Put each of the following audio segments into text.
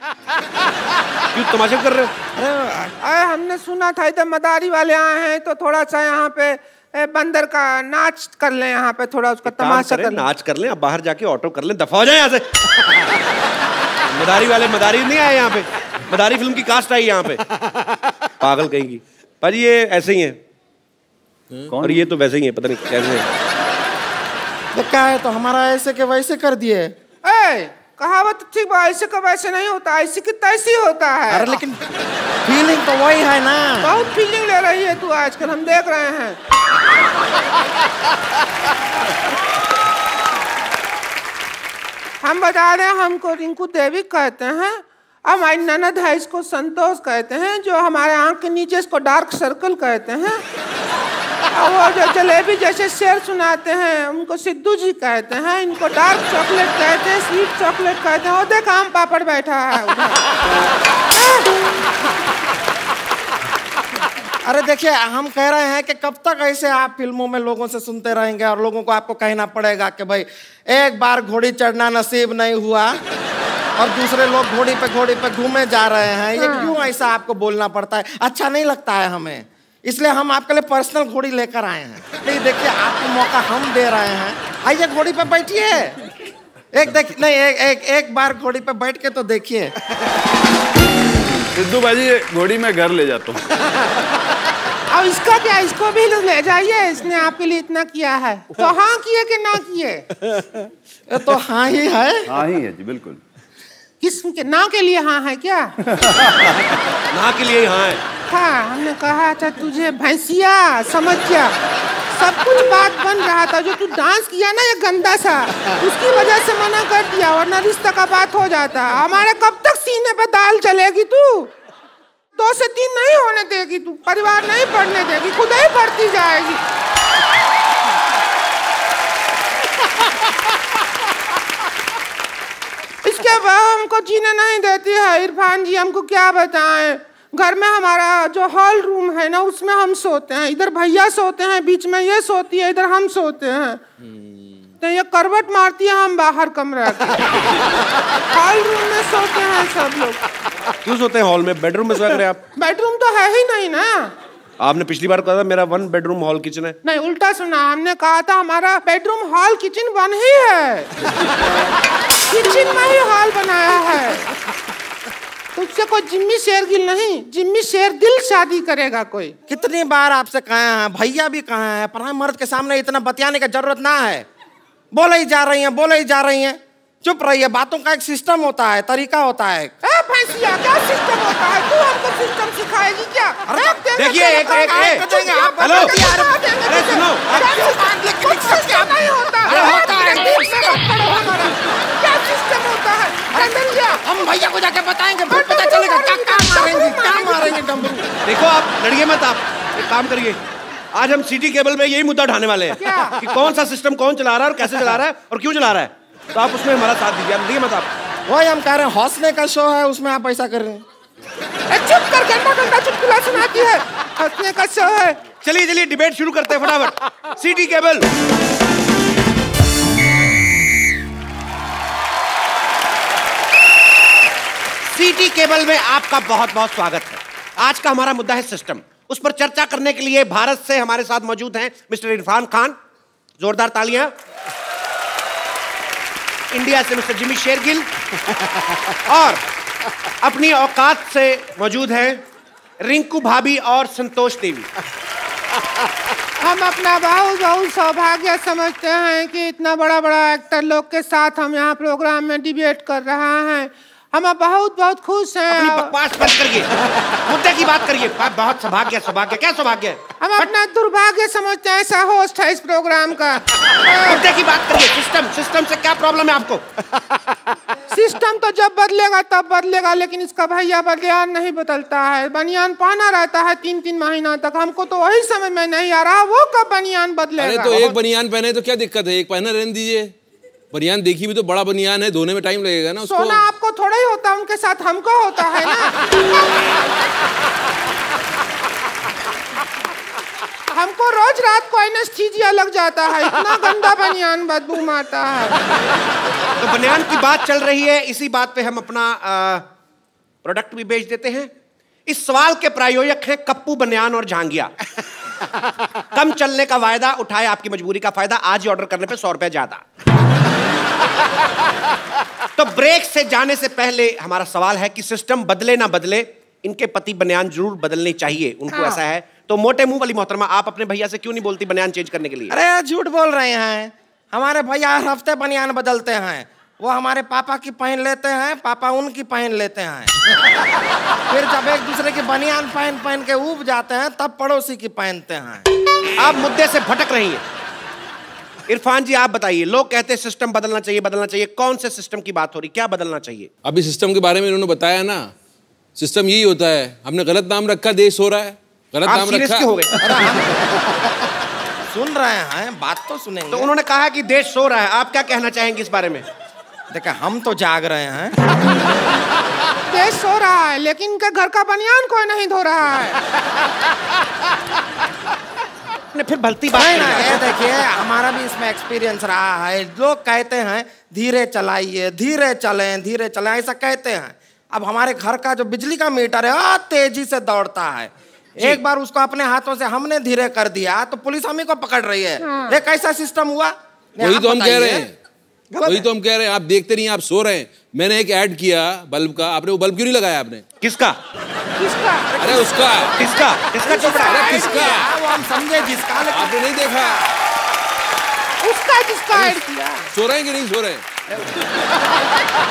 क्यों तमाशा कर रहे हो? अरे हमने सुना था इधर मदारी वाले आए हैं तो थोड़ा सा यहाँ पे बंदर का नाच कर लें, यहाँ पे थोड़ा उसका तमाशा कर लें। नाच कर लें, अब बाहर जाके ऑटो कर लें, दफा हो जाए यहाँ से। मदारी वाले मदारी नहीं आए यहाँ पे, मदारी फिल्म की कास्ट आई यहाँ पे, पागल कहेंगी। पर ये ऐसे ही है और ये तो वैसे ही है, पता नहीं कैसे है। तो क्या है, तो हमारा ऐसे के वैसे कर दिए। कहावत ठीक बा, ऐसे का वैसे नहीं होता, ऐसे की तैसी होता है। अरे लेकिन फीलिंग तो वही है ना। बहुत फीलिंग ले रही है तू आजकल, हम देख रहे हैं। हम बता दें, हमको रिंकू देवी कहते हैं, हमारी ननद है इसको संतोष कहते हैं, जो हमारे आंख के नीचे इसको डार्क सर्कल कहते हैं, और वो जो जलेबी जैसे शेर सुनाते हैं उनको सिद्धू जी कहते हैं, इनको डार्क चॉकलेट कहते हैं, स्वीट चॉकलेट कहते हैं। और देखा आम पापड़ बैठा है। अरे देखिए, हम कह रहे हैं कि कब तक ऐसे आप फिल्मों में लोगों से सुनते रहेंगे और लोगों को आपको कहना पड़ेगा कि भाई एक बार घोड़ी चढ़ना नसीब नहीं हुआ और दूसरे लोग घोड़ी पे घूमे जा रहे हैं। ये क्यों ऐसा आपको बोलना पड़ता है? अच्छा नहीं लगता है हमें, इसलिए हम आपके लिए पर्सनल घोड़ी लेकर आए हैं। नहीं देखिए, आपको मौका हम दे रहे हैं, आइए घोड़ी पे बैठिए। एक बार घोड़ी पे बैठ के तो देखिए। सिद्धू भाई घोड़ी में घर ले जाता हूँ। अब इसका क्या, इसको भी ले जाइए, इसने आपके लिए इतना किया है तो हाँ किए कि ना किए? तो हाँ ही है। हाँ ही है जी, बिल्कुल। किस के ना के लिए हाँ है क्या? ना के लिए हाँ है। हाँ, हमने कहा था तुझे भैंसिया समझ जा, सब कुछ बात बन रहा था। जो तू डांस किया ना ये गंदा सा, उसकी वजह से मना कर दिया, वरना रिश्ता का बात हो जाता। हमारे कब तक सीने पे दाल चलेगी तू? 2 से 3 नहीं होने देगी तू, परिवार नहीं बढ़ने देगी, खुद ही बढ़ती जाएगी। इसके बाद हमको जीने नहीं देती है इरफान जी, हमको क्या बताएं। घर में हमारा जो हॉल रूम है ना, उसमें हम सोते हैं, इधर भैया सोते हैं, बीच में ये सोती है, इधर हम सोते हैं। तो ये करवट मारती है, हम बाहर कमरा के हॉल रूम में सोते हैं सब लोग। क्यों सोते हैं हॉल में? बेडरूम में सोया करें आप। बेडरूम तो है ही नहीं ना। आपने पिछली बार कहा था मेरा 1 बेडरूम हॉल किचन है। नहीं, उल्टा सुना, हमने कहा था हमारा बेडरूम हॉल किचन 1 ही है। किचन में ही हॉल बनाया है। तुझसे कोई जिम्मी शेरगिल नहीं, जिम्मी शेरदिल शादी करेगा कोई। कितनी बार आपसे कहे हैं, भैया भी कहे हैं, पर मर्द के सामने इतना बतियाने की जरूरत ना है। बोले ही जा रही हैं। चुप रहिए, बातों का एक सिस्टम होता है, तरीका होता है। भैंसिया, क्या सिस्टम होता है? तू हमको सिस्टम सिखाएगी क्या? देखिए एक हेलो, अरे सुनो, नहीं होता है। क्या सिस्टम होता है? हम भैया को जाके बताएंगे, फिर पता चलेगा क्या मारेंगे डमरू। देखो आप लड़िए मत, आप एक काम करिए, आज हम सिटी केबल में यही मुद्दा उठाने वाले हैं कि कौन सा सिस्टम कौन चला रहा है और कैसे चला रहा है और क्यों चला रहा है। तो आप उसमें हमारा साथ दीजिए, लड़िए मत आप। वही हम कह रहे हैं, हौसले का शो है, उसमें आप ऐसा कर रहे हैं। चुप कर, गंदा चुटकुला सुनाती है। हंसने का शो है। चलिए डिबेट शुरू करते हैं फटाफट। City cable. सिटी केबल में आपका बहुत बहुत स्वागत है। आज का हमारा मुद्दा है सिस्टम। उस पर चर्चा करने के लिए भारत से हमारे साथ मौजूद हैं मिस्टर इरफान खान, जोरदार तालियां। इंडिया से मिस्टर जिम्मी शेरगिल और अपनी औकात से मौजूद हैं रिंकू भाभी और संतोष देवी। हम अपना बहुत सौभाग्य समझते हैं कि इतना बड़ा एक्टर लोग के साथ हम यहाँ प्रोग्राम में डिबेट कर रहे हैं। हम बहुत खुश हैं। अपनी बकवास बंद करिए, मुद्दे की बात करिए। बहुत सौभाग्य, क्या सौभाग्य है? हम अपना दुर्भाग्य समझते हैं, ऐसा होस्ट है इस प्रोग्राम का। मुद्दे की बात करिए। सिस्टम से क्या प्रॉब्लम है आपको? सिस्टम तो जब बदलेगा तब बदलेगा, लेकिन इसका भैया बनियान नहीं बदलता है। बनियान पहना रहता है 3 महीना तक। हमको तो वही समझ में नहीं आ रहा, वो कब बनियान बदलेगा। अरे तो एक बनियान पहने तो क्या दिक्कत है, एक पहना रहने दीजिए। बनियान देखी भी तो बड़ा बनियान है, धोने में टाइम लगेगा ना उसको। सोना आपको थोड़ा ही होता, उनके साथ हमको होता है ना। हमको रोज रात को एनेस्थीसिया लग जाता है, इतना गंदा बनियान बदबू मारता है। तो बनियान की बात चल रही है, इसी बात पे हम अपना प्रोडक्ट भी बेच देते हैं। इस सवाल के प्रायोजक हैं कप्पू बनियान और झांगिया। कम चलने का वायदा, उठाए आपकी मजबूरी का फायदा, आज ही ऑर्डर करने पे 100 रुपए ज्यादा। तो ब्रेक से जाने से पहले हमारा सवाल है कि सिस्टम बदले ना बदले, इनके पति बनियान जरूर बदलनी चाहिए, उनको ऐसा है। तो मोटे मुंह वाली मोहतरमा, आप अपने भैया से क्यों नहीं बोलती बनियान चेंज करने के लिए? अरे झूठ बोल रहे हैं, हमारे भैया हर हफ्ते बनियान बदलते हैं। वो हमारे पापा की पहन लेते हैं, पापा उनकी पहन लेते हैं। फिर जब एक दूसरे की बनियान पहन पहन के ऊब जाते हैं, तब पड़ोसी की पहनते हैं। आप मुद्दे से भटक रही हैं। इरफान जी आप बताइए, लोग कहते हैं सिस्टम बदलना चाहिए, बदलना चाहिए, कौन से सिस्टम की बात हो रही, क्या बदलना चाहिए? अभी सिस्टम के बारे में इन्होंने बताया ना, सिस्टम यही होता है, हमने गलत नाम रखा, देश हो रहा है, गलत आप नाम सीरियस रखा। क्यों हो गए? सुन रहे हैं, बात तो सुनेंगे। तो उन्होंने कहा कि देश सो रहा है, आप क्या कहना चाहेंगे इस बारे में? देखा, हम तो जाग रहे हैं। देश सो रहा है, लेकिन इनके घर का बनियान कोई नहीं धो रहा है। फिर भलती बात नहीं ना, ये देखिए, हमारा भी इसमें एक्सपीरियंस रहा है। लोग कहते हैं धीरे चलाइए, धीरे चलें, ऐसा कहते हैं। अब हमारे घर का जो बिजली का मीटर है तेजी से दौड़ता है। एक बार उसको अपने हाथों से हमने धीरे कर दिया तो पुलिस हम ही को पकड़ रही है। ये कैसा सिस्टम हुआ? वही तो हम कह रहे हैं, वही तो हम कह रहे हैं। आप देखते नहीं, आप सो रहे हैं। मैंने एक ऐड किया बल्ब का, आपने वो बल्ब क्यों नहीं लगाया आपने? किसका? किसका? अरे उसका। किसका? किसका चोपड़ा? अरे किसका? वो हम समझे जिसका, आपने नहीं देखा? उसका किसका ऐड किया? सो रहे हैं कि नहीं सो रहे हैं?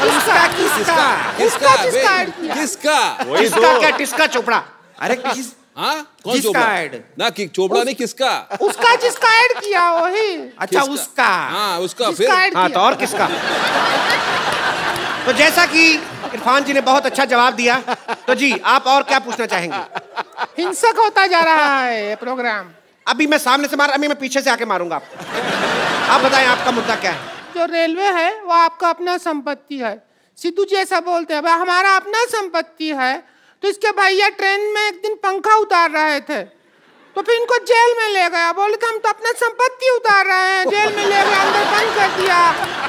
किसका? किसका? किसका ऐड किया? किसका? किसका क्या? किसका चोपड़ा? अरे किस हाँ, कौन जिसका चोपड़ा? ऐड? ना कि चोपड़ा नहीं, किसका? उसका जिसका ऐड किया वही। अच्छा, उसका। हाँ, उसका। फिर जिसका ऐड हाँ, किया। तो और किसका? तो जैसा कि इरफान जी ने बहुत अच्छा जवाब दिया, तो जी आप और क्या पूछना चाहेंगे? हिंसक होता जा रहा है ये प्रोग्राम। अभी मैं सामने से मार, अभी मैं पीछे से आके मारूंगा आपको। आप बताएं आपका मुद्दा क्या है? जो रेलवे है वो आपका अपना संपत्ति है। सिद्धू जी ऐसा बोलते हैं, भाई हमारा अपना संपत्ति है। तो इसके भैया ट्रेन में एक दिन पंखा उतार रहे थे, तो फिर इनको जेल में ले गया। बोले तो हम तो अपना संपत्ति उतार रहे हैं, जेल में ले गए, अंदर बंद कर दिया।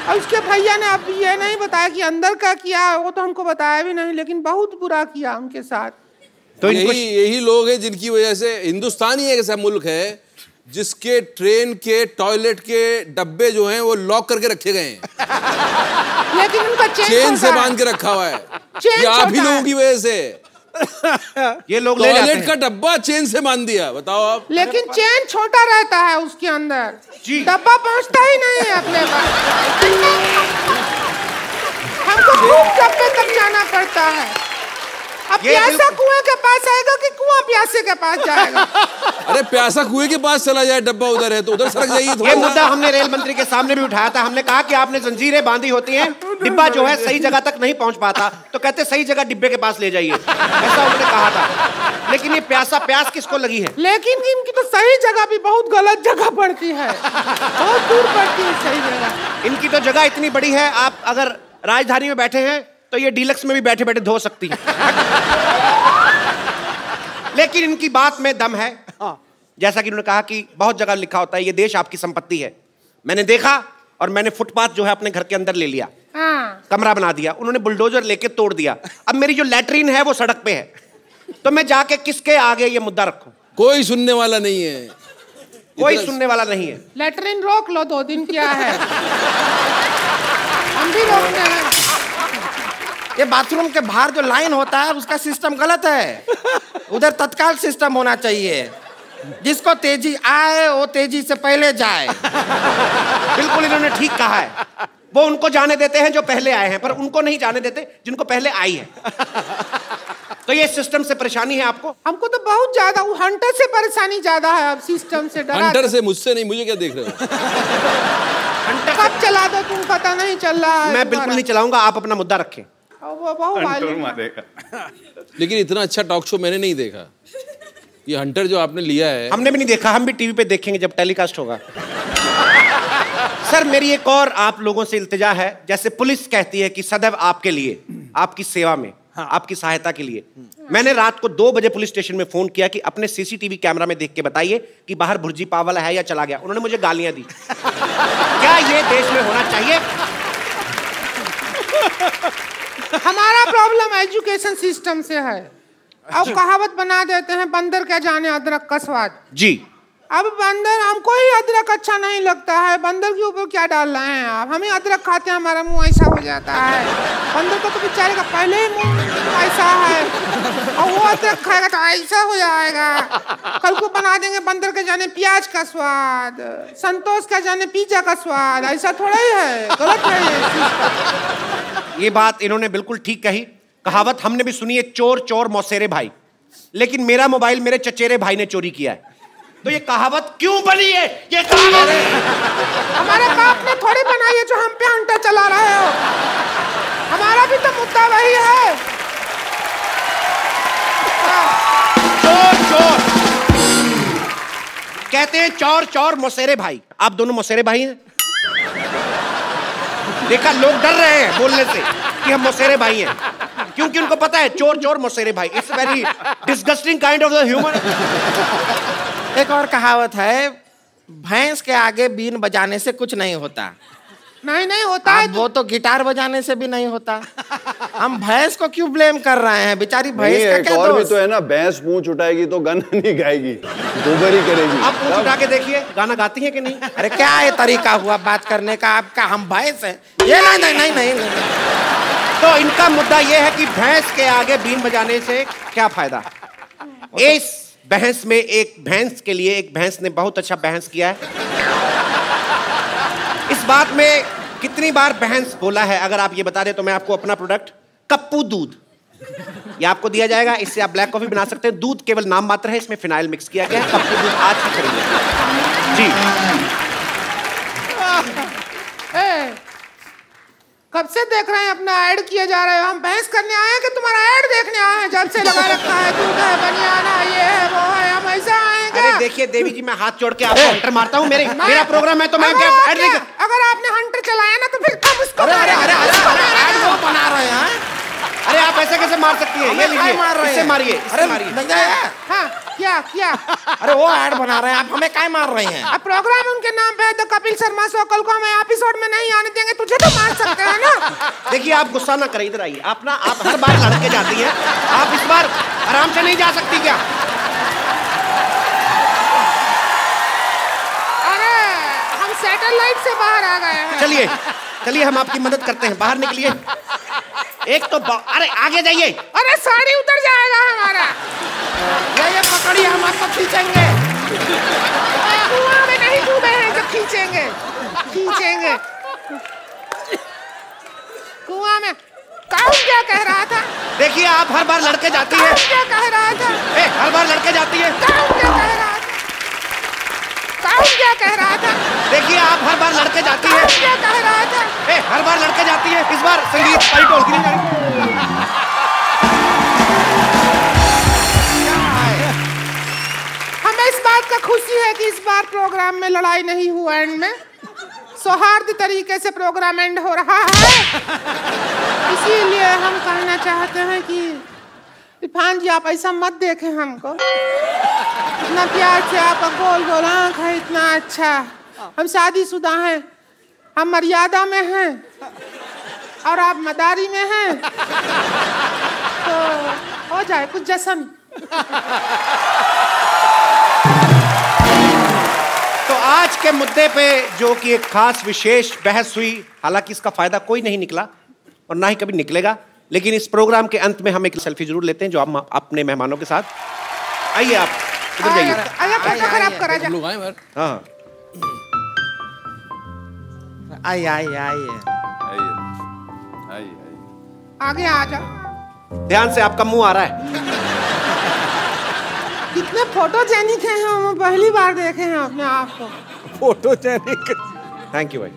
और उसके भैया ने अब ये नहीं बताया कि अंदर का किया, वो तो हमको बताया भी नहीं, लेकिन बहुत बुरा किया उनके साथ। तो यही लोग हैं जिनकी वजह से हिंदुस्तान ही एक ऐसा मुल्क है जिसके ट्रेन के टॉयलेट के डब्बे जो हैं वो लॉक करके रखे गए हैं, लेकिन उनका चेन से बांध के रखा हुआ है। ये आप ही लोगों की वजह से ये लोग ले जाते टॉयलेट हैं। का डब्बा चेन से बांध दिया, बताओ आप। लेकिन चेन छोटा रहता है उसके अंदर, जी। डब्बा पहुंचता ही नहीं है अपने पास। हमको खूब डब्बे तक जाना पड़ता है। अब ये प्यासा कुएं के पास आएगा कि कुआं प्यासे के पास जाएगा? अरे प्यासा कुएं के पास चला जाए, डब्बा उधर है तो उधर सरक जाइए ये थोड़ा सा। मुद्दा हमने रेल मंत्री के सामने भी उठाया था। हमने कहा कि आपने जंजीरें बांधी होती हैं, डिब्बा जो है सही जगह तक नहीं पहुंच पाता, तो कहते सही जगह डिब्बे के पास ले जाइए, ऐसा उन्होंने कहा था। लेकिन ये प्यास किसको लगी है? लेकिन इनकी तो सही जगह भी बहुत गलत जगह पड़ती है, बहुत दूर पड़ती है सही जगह। इनकी तो जगह इतनी बड़ी है, आप अगर राजधानी में बैठे हैं तो ये डीलक्स में भी बैठे बैठे धो सकती है। लेकिन इनकी बात में दम है। जैसा कि उन्होंने कहा कि बहुत जगह लिखा होता है ये देश आपकी संपत्ति है। मैंने देखा और मैंने फुटपाथ जो है अपने घर के अंदर ले लिया, कमरा बना दिया। उन्होंने बुलडोजर लेके तोड़ दिया। अब मेरी जो लैट्रीन है वो सड़क पे है, तो मैं जाके किसके आगे ये मुद्दा रखूं? कोई सुनने वाला नहीं है, कोई सुनने वाला नहीं है। लैट्रिन रोक लो, 2 दिन क्या है, हम भी रोकते हैं। ये बाथरूम के बाहर जो लाइन होता है उसका सिस्टम गलत है। उधर तत्काल सिस्टम होना चाहिए, जिसको तेजी आए वो तेजी से पहले जाए। बिल्कुल इन्होंने ठीक कहा है। वो उनको जाने देते हैं जो पहले आए हैं, पर उनको नहीं जाने देते जिनको पहले आई है। तो ये सिस्टम से परेशानी है आपको? हमको तो बहुत ज्यादा, वो हंटर से परेशानी ज्यादा है। अब सिस्टम से डरा। हंटर से, मुझसे नहीं, मुझे क्या देख रहे हो? कब चला दो तुम, पता नहीं चल रहा है। मैं बिल्कुल नहीं चलाऊंगा, आप अपना मुद्दा रखें। वो बहुत लेकिन इतना अच्छा टॉक शो मैंने नहीं देखा। ये हंटर जो आपने लिया है, हमने भी नहीं देखा, हम भी टीवी पे देखेंगे जब टेलीकास्ट होगा। सर मेरी एक और आप लोगों से इल्तिजा है, जैसे पुलिस कहती है कि सदैव आपके लिए, आपकी सेवा में, आपकी सहायता के लिए। मैंने रात को 2 बजे पुलिस स्टेशन में फोन किया कि अपने सीसीटीवी कैमरा में देख के बताइए कि बाहर भुर्जी पाव वाला है या चला गया। उन्होंने मुझे गालियां दी। क्या ये देश में होना चाहिए? हमारा प्रॉब्लम एजुकेशन सिस्टम से है। अब कहावत बना देते हैं, बंदर क्या जाने अदरक का स्वाद। जी। अब बंदर, हमको ही अदरक अच्छा नहीं लगता है, बंदर के ऊपर क्या डाल रहे हैं आप? हम ही अदरक खाते हैं, हमारा मुंह ऐसा हो जाता है। बंदर को तो बेचारे का पहले ही मुंह ऐसा है, और वो अदरक खाएगा तो ऐसा हो जाएगा। कल को बना देंगे बंदर के जाने प्याज का स्वाद, संतोष का जाने पिज्जा का स्वाद। ऐसा थोड़ा ही है, गलत है। ये बात इन्होंने बिल्कुल ठीक कही। कहावत हमने भी सुनी है, चोर चोर मौसेरे भाई, लेकिन मेरा मोबाइल मेरे चचेरे भाई ने चोरी किया है। तो ये कहावत क्यों बनी है? ये कहावत हमारे बाप ने थोड़ी बनाई है जो हम पे अंटा चला रहे हो। हमारा भी तो मुद्दा वही है। चोर चोर कहते हैं, चोर चोर मौसेरे भाई। आप दोनों मौसेरे भाई हैं? देखा, लोग डर रहे हैं बोलने से कि हम मौसेरे भाई हैं, क्योंकि उनको पता है चोर चोर मौसेरे भाई। It's very disgusting kind of the human. एक और कहावत है, भैंस के आगे बीन बजाने से कुछ नहीं होता। नहीं होता है। वो तो गिटार बजाने से भी नहीं होता। हम भैंस को क्यों ब्लेम कर रहे हैं? बेचारी भैंस का क्या और भी दोष? तो है ना, भैंस पूंछ उठाएगी तो गाना नहीं गाएगी, गोबर ही करेगी। आप पूंछ उठा के देखिए, गाना गाती है कि नहीं? अरे क्या ये तरीका हुआ बात करने का आपका? हम भैंस हैं? ये नहीं। तो इनका मुद्दा ये है कि भैंस के आगे बीन बजाने से क्या फायदा। इस बहस में एक भैंस के लिए एक भैंस ने बहुत अच्छा बहस किया है। इस बात में कितनी बार बहस बोला है, अगर आप ये बता दें तो मैं आपको अपना प्रोडक्ट कप्पू दूध, ये आपको दिया जाएगा। इससे आप ब्लैक कॉफी बना सकते हैं। दूध केवल नाम मात्र है, इसमें फिनाइल मिक्स किया गया है। कप्पू दूध आज ही खरीदें। जी। कब से देख रहे हैं अपना ऐड किए जा रहे हो? हम बहस करने आए हैं कि तुम्हारा ऐड देखने आए हैं? जब से लगा रखा है, दूध है, बनियाना, ये है, वो है, हम ऐसा आए क्या? अरे देखिए देवी जी, मैं हाथ जोड़ के आपको हंटर मारता हूँ। मेरा प्रोग्राम है तो मैं क्या ऐड नहीं। अगर आपने हंटर चलाया ना तो फिर हम उसको अरे बना रहे हैं। अरे आप ऐसे कैसे मार सकती है? ये लीजिए, इससे मारिए, इससे मारिए। हाँ, क्या? अरे वो ऐड बना रहे हैं, आप हमें क्या मार रही हैं? अब प्रोग्राम उनके नाम पे है तो कपिल शर्मा शो, कल को हमें एपिसोड में नहीं आने देंगे, तुझे तो मार सकते हैं ना। देखिए आप गुस्सा ना करें, इधर आइए। आप हर बार लड़के जाती हैं, आप इस बार आराम से नहीं जा सकती क्या? अरे हम सैटेलाइट से बाहर आ गए हैं। चलिए हम आपकी मदद करते हैं, बाहर निकलिए। एक तो अरे आगे जाइए। अरे साड़ी उतर जाएगा हमारा। ये पकड़िए, हम आपको खींचेंगे। कुआं में नहीं डूबे हैं जो खींचेंगे। कुआं में। कौन क्या कह रहा था? देखिए आप हर बार लड़के जाती है। क्या कह रहा था? हर बार लड़के जाती है। कौन क्या कह रहा था? देखिए आप हर बार लड़के जाती है। क्या कह रहा था? हर बार लड़के जाती है। इस बार संगीत परी ढोलकी नहीं जाएगी। हमें इस बात का खुशी है कि इस बार प्रोग्राम में लड़ाई नहीं हुआ, एंड में सौहार्द तरीके से प्रोग्राम एंड हो रहा है। इसीलिए हम कहना चाहते हैं कि इरफान जी आप ऐसा मत देखें हमको। इतना प्यार से आपका गोल गोल आँख है, इतना अच्छा। हम शादीशुदा हैं, हम मर्यादा में हैं और आप मदारी में हैं, तो हो जाए कुछ जश्न। तो आज के मुद्दे पे जो कि एक खास विशेष बहस हुई, हालांकि इसका फायदा कोई नहीं निकला और ना ही कभी निकलेगा, लेकिन इस प्रोग्राम के अंत में हम एक सेल्फी जरूर लेते हैं जो हम अपने मेहमानों के साथ। आइए आप इधर जाइए। फोटो खराब करा जा। हाँ आइए। आगे आ जाओ। ध्यान से, आपका मुंह आ रहा है। कितने फोटोजेनिक हैं हम, पहली बार देखे हैं अपने आप को। फोटोजेनिक। थैंक यू भाई।